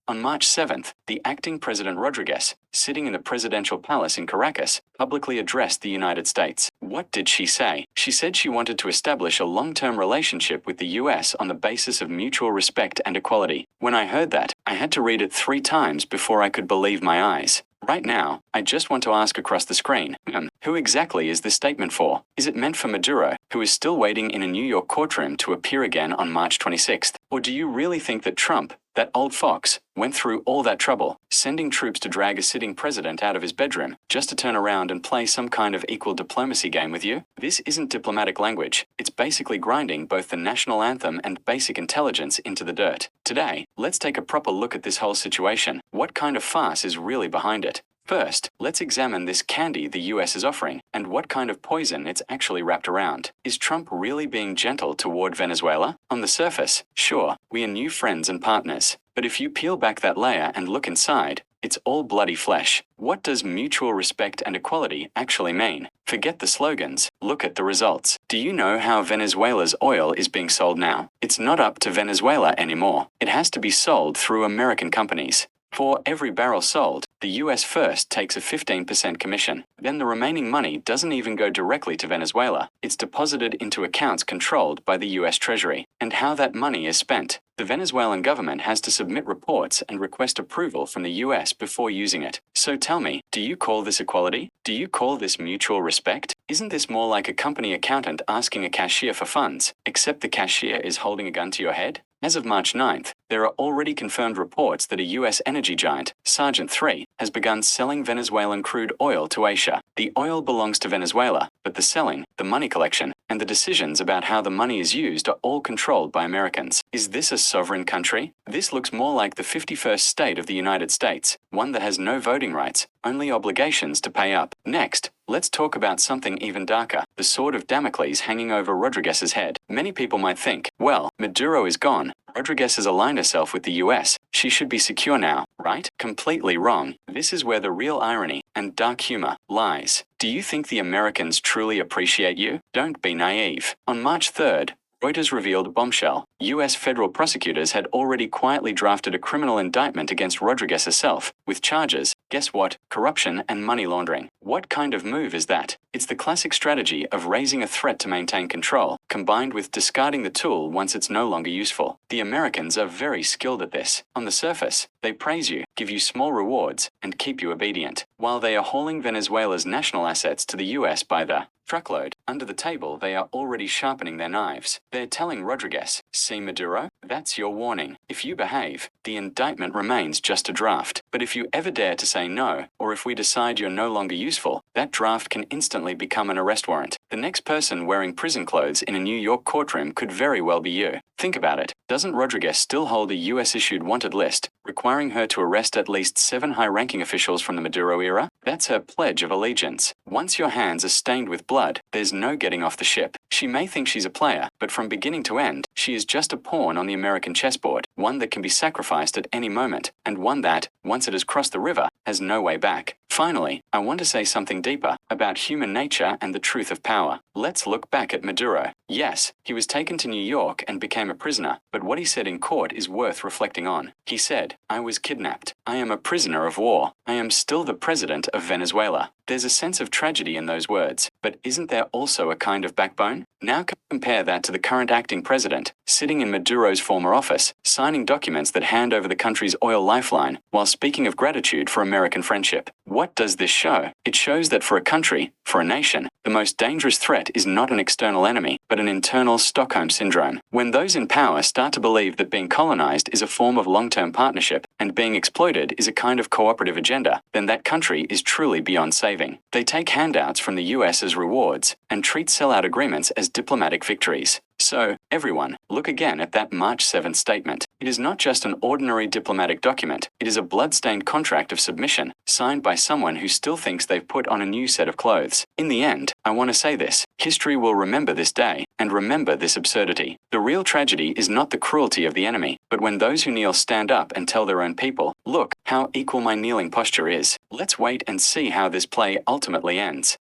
On March 7th, the acting President Rodríguez, sitting in the presidential palace in Caracas, publicly addressed the United States. What did she say? She said she wanted to establish a long-term relationship with the US on the basis of mutual respect and equality. When I heard that, I had to read it 3 times before I could believe my eyes. Right now, I just want to ask across the screen, who exactly is this statement for? Is it meant for Maduro, who is still waiting in a New York courtroom to appear again on March 26th? Or do you really think that Trump, that old fox, went through all that trouble, sending troops to drag a sitting president out of his bedroom, just to turn around and play some kind of equal diplomacy game with you? This isn't diplomatic language. It's basically grinding both the national anthem and basic intelligence into the dirt. Today, let's take a proper look at this whole situation. What kind of farce is really behind it? First, let's examine this candy the US is offering, and what kind of poison it's actually wrapped around. Is Trump really being gentle toward Venezuela? On the surface, sure, we are new friends and partners. But if you peel back that layer and look inside, it's all bloody flesh. What does mutual respect and equality actually mean? Forget the slogans, look at the results. Do you know how Venezuela's oil is being sold now? It's not up to Venezuela anymore. It has to be sold through American companies. For every barrel sold, the US first takes a 15% commission. Then the remaining money doesn't even go directly to Venezuela. It's deposited into accounts controlled by the US Treasury. And how that money is spent. The Venezuelan government has to submit reports and request approval from the US before using it. So tell me, do you call this equality? Do you call this mutual respect? Isn't this more like a company accountant asking a cashier for funds, except the cashier is holding a gun to your head? As of March 9th, there are already confirmed reports that a US energy giant, Sargent 3, has begun selling Venezuelan crude oil to Asia. The oil belongs to Venezuela, but the selling, the money collection, and the decisions about how the money is used are all controlled by Americans. Is this a sovereign country? This looks more like the 51st state of the United States, one that has no voting rights, only obligations to pay up. Next, let's talk about something even darker, the sword of Damocles hanging over Rodríguez's head. Many people might think, well, Maduro is gone. Rodríguez has aligned herself with the US. She should be secure now, right? Completely wrong. This is where the real irony and dark humor lies. Do you think the Americans truly appreciate you? Don't be naive. On March 3rd, Reuters revealed a bombshell. US federal prosecutors had already quietly drafted a criminal indictment against Rodríguez herself, with charges, guess what, corruption and money laundering. What kind of move is that? It's the classic strategy of raising a threat to maintain control, combined with discarding the tool once it's no longer useful. The Americans are very skilled at this. On the surface, they praise you, give you small rewards, and keep you obedient. While they are hauling Venezuela's national assets to the US by the truckload, under the table they are already sharpening their knives. They're telling Rodríguez, see Maduro? That's your warning. If you behave, the indictment remains just a draft. But if you ever dare to say no, or if we decide you're no longer useful, that draft can instantly become an arrest warrant. The next person wearing prison clothes in a New York courtroom could very well be you. Think about it. Doesn't Rodríguez still hold a US-issued wanted list, requiring her to arrest at least 7 high-ranking officials from the Maduro era? That's her pledge of allegiance. Once your hands are stained with blood, there's no getting off the ship. She may think she's a player, but from beginning to end, she is just a pawn on the American chessboard, one that can be sacrificed at any moment, and one that, once it has crossed the river, has no way back. Finally, I want to say something deeper about human nature and the truth of power. Let's look back at Maduro. Yes, he was taken to New York and became a prisoner, but what he said in court is worth reflecting on. He said, I was kidnapped. I am a prisoner of war. I am still the president of Venezuela. There's a sense of tragedy in those words, but isn't there also a kind of backbone? Now compare that to the current acting president, sitting in Maduro's former office, signing documents that hand over the country's oil lifeline, while speaking of gratitude for American friendship. What does this show? It shows that for a country, for a nation, the most dangerous threat is not an external enemy, but an internal Stockholm syndrome. When those in power start to believe that being colonized is a form of long-term partnership, and being exploited is a kind of cooperative agenda, then that country is truly beyond saving. They take handouts from the US as rewards, and treat sellout agreements as diplomatic victories. So, everyone, look again at that March 7th statement. It is not just an ordinary diplomatic document, it is a blood-stained contract of submission, signed by someone who still thinks they've put on a new set of clothes. In the end, I want to say this, history will remember this day, and remember this absurdity. The real tragedy is not the cruelty of the enemy, but when those who kneel stand up and tell their own people, look, how equal my kneeling posture is. Let's wait and see how this play ultimately ends.